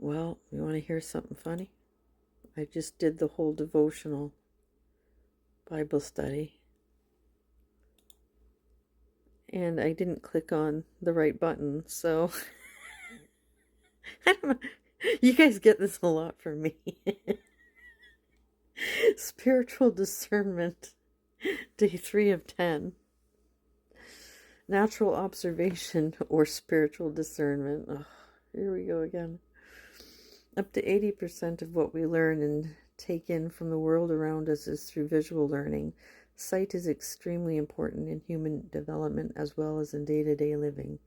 Well, you want to hear something funny? I just did the whole devotional Bible study, and I didn't click on the right button, so I don't know. You guys get this a lot from me. Spiritual discernment, day 3 of 10. Natural observation or spiritual discernment. Oh, here we go again. Up to 80% of what we learn and take in from the world around us is through visual learning. Sight is extremely important in human development as well as in day-to-day living.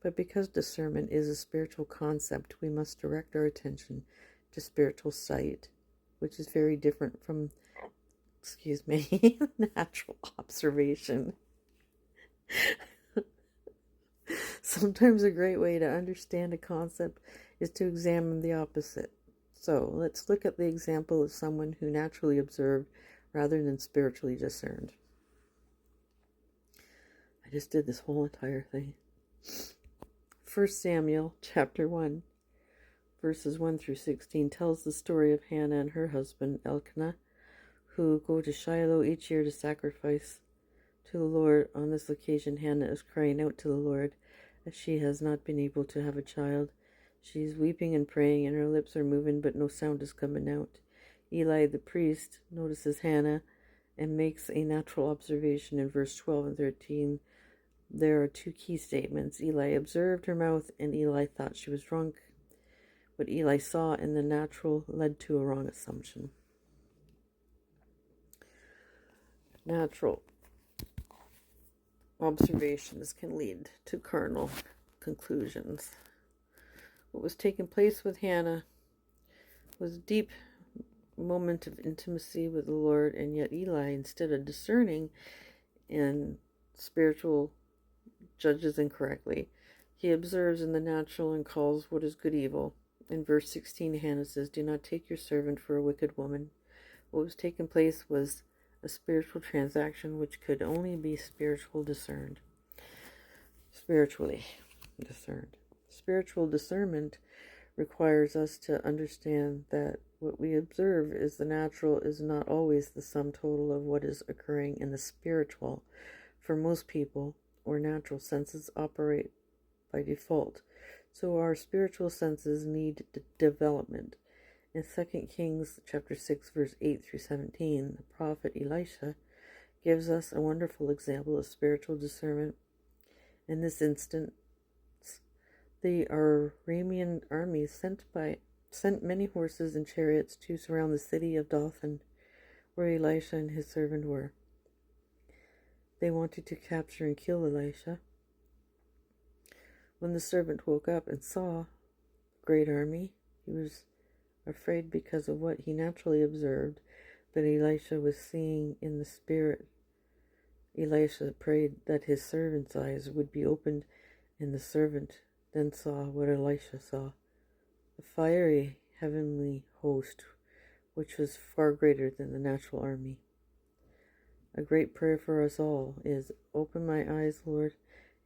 But because discernment is a spiritual concept, we must direct our attention to spiritual sight, which is very different from, natural observation. Sometimes a great way to understand a concept is to examine the opposite. So let's look at the example of someone who naturally observed rather than spiritually discerned. I just did this whole entire thing. 1 Samuel chapter 1, verses 1 through 16 tells the story of Hannah and her husband Elkanah, who go to Shiloh each year to sacrifice to the Lord. On this occasion, Hannah is crying out to the Lord as she has not been able to have a child. She's weeping and praying, and her lips are moving, but no sound is coming out. Eli the priest notices Hannah and makes a natural observation in verse 12 and 13. There are two key statements. Eli observed her mouth, and Eli thought she was drunk. What Eli saw in the natural led to a wrong assumption. Natural observations can lead to carnal conclusions. What was taking place with Hannah was a deep moment of intimacy with the Lord, and yet Eli, instead of discerning and spiritual, judges incorrectly. He observes in the natural and calls what is good evil. In verse 16, Hannah says, "Do not take your servant for a wicked woman." What was taking place was a spiritual transaction which could only be spiritually discerned. Spiritual discernment requires us to understand that what we observe is the natural is not always the sum total of what is occurring in the spiritual. For most people, our natural senses operate by default, so our spiritual senses need development. In 2 Kings chapter 6, verse 8 through 17, the prophet Elisha gives us a wonderful example of spiritual discernment. In this instance, the Aramean army sent many horses and chariots to surround the city of Dothan, where Elisha and his servant were. They wanted to capture and kill Elisha. When the servant woke up and saw a great army, he was afraid because of what he naturally observed, but Elisha was seeing in the spirit. Elisha prayed that his servant's eyes would be opened, and the servant then saw what Elisha saw, a fiery heavenly host, which was far greater than the natural army. A great prayer for us all is, open my eyes, Lord,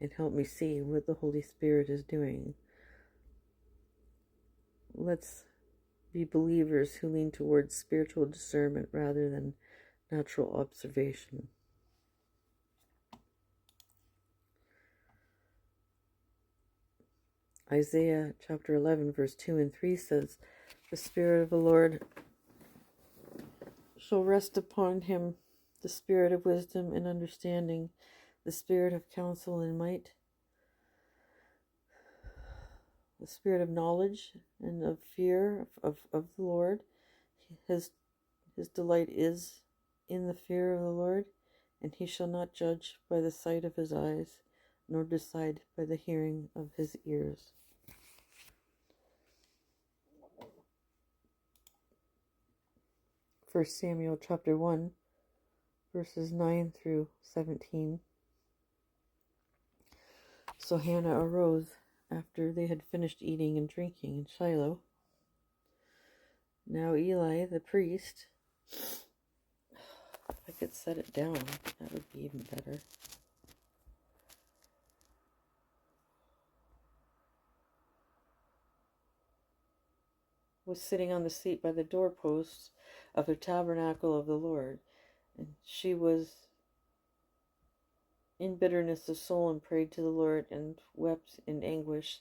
and help me see what the Holy Spirit is doing. Let's be believers who lean towards spiritual discernment rather than natural observation. Isaiah chapter 11, verse 2 and 3 says, "The Spirit of the Lord shall rest upon him, the spirit of wisdom and understanding, the spirit of counsel and might, the spirit of knowledge and of fear of the Lord. His delight is in the fear of the Lord, and he shall not judge by the sight of his eyes, nor decide by the hearing of his ears." First Samuel chapter 1, verses 9 through 17. So Hannah arose after they had finished eating and drinking in Shiloh. Now Eli the priest, if I could set it down, that would be even better. was sitting on the seat by the doorposts of the tabernacle of the Lord, and she was in bitterness of soul and prayed to the Lord and wept in anguish.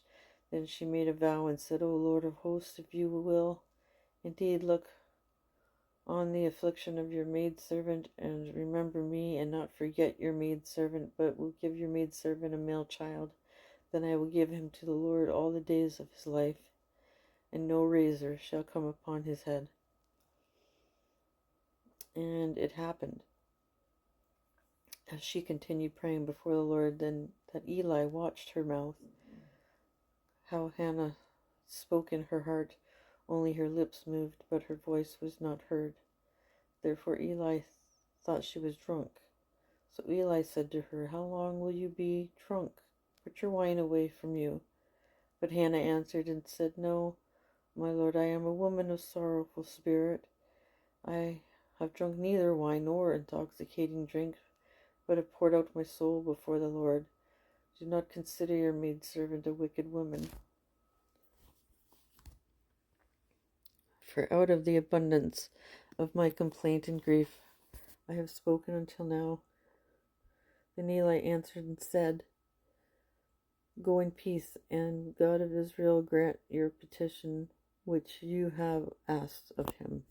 Then she made a vow and said, O Lord of hosts, if you will indeed look on the affliction of your maidservant, and remember me, and not forget your maidservant, but will give your maidservant a male child, then I will give him to the Lord all the days of his life, and no razor shall come upon his head. And it happened, as she continued praying before the Lord, then that Eli watched her mouth, how Hannah spoke in her heart, only her lips moved, but her voice was not heard. Therefore Eli thought she was drunk. So Eli said to her, How long will you be drunk? Put your wine away from you. But Hannah answered and said, No, my lord, I am a woman of sorrowful spirit. I have drunk neither wine nor intoxicating drink, but have poured out my soul before the Lord. Do not consider your maidservant a wicked woman. For out of the abundance of my complaint and grief I have spoken until now. Then Eli answered and said, Go in peace, and God of Israel grant your petition which you have asked of him.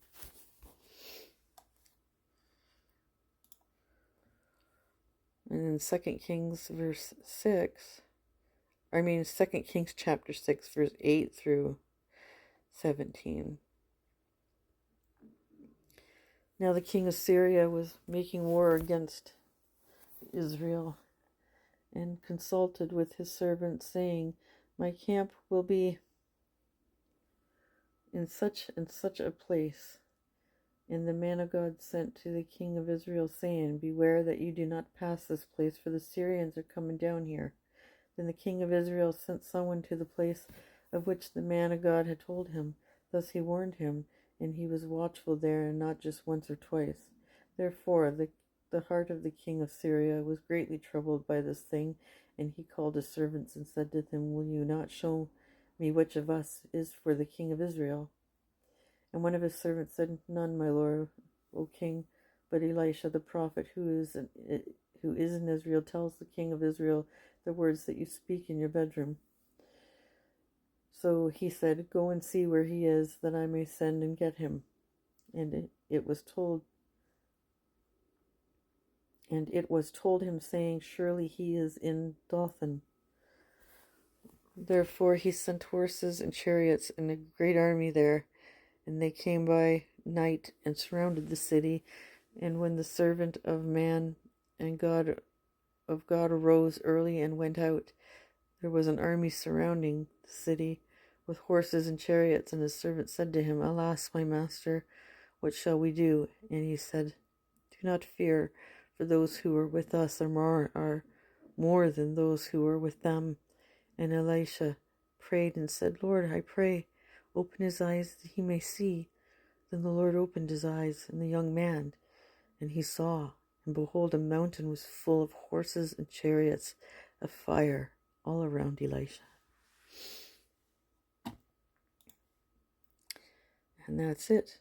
And in 2 Kings chapter 6, verse 8 through 17. Now the king of Syria was making war against Israel, and consulted with his servants, saying, My camp will be in such and such a place. And the man of God sent to the king of Israel, saying, Beware that you do not pass this place, for the Syrians are coming down here. Then the king of Israel sent someone to the place of which the man of God had told him. Thus he warned him, and he was watchful there, and not just once or twice. Therefore the heart of the king of Syria was greatly troubled by this thing, and he called his servants and said to them, Will you not show me which of us is for the king of Israel? And one of his servants said, None, my lord, O king, but Elisha the prophet, who is in Israel, tells the king of Israel the words that you speak in your bedroom. So he said, Go and see where he is, that I may send and get him. And it was told him, saying, Surely he is in Dothan. Therefore he sent horses and chariots and a great army there, and they came by night and surrounded the city. And when the servant of man and God arose early and went out, there was an army surrounding the city with horses and chariots. And his servant said to him, Alas, my master, what shall we do? And he said, Do not fear, for those who are with us are more than those who are with them. And Elisha prayed and said, Lord, I pray, open his eyes that he may see. Then the Lord opened his eyes, and the young man, and he saw, and behold, a mountain was full of horses and chariots of fire all around Elisha. And that's it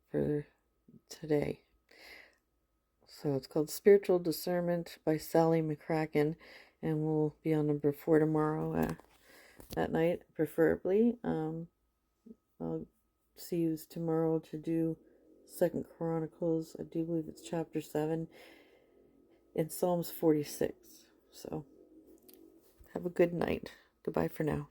for today. So it's called Spiritual Discernment by Sally McCracken, and we'll be on number 4 tomorrow at night, preferably. I'll see you tomorrow to do 2 Chronicles. I do believe it's chapter 7 in Psalms 46. So have a good night. Goodbye for now.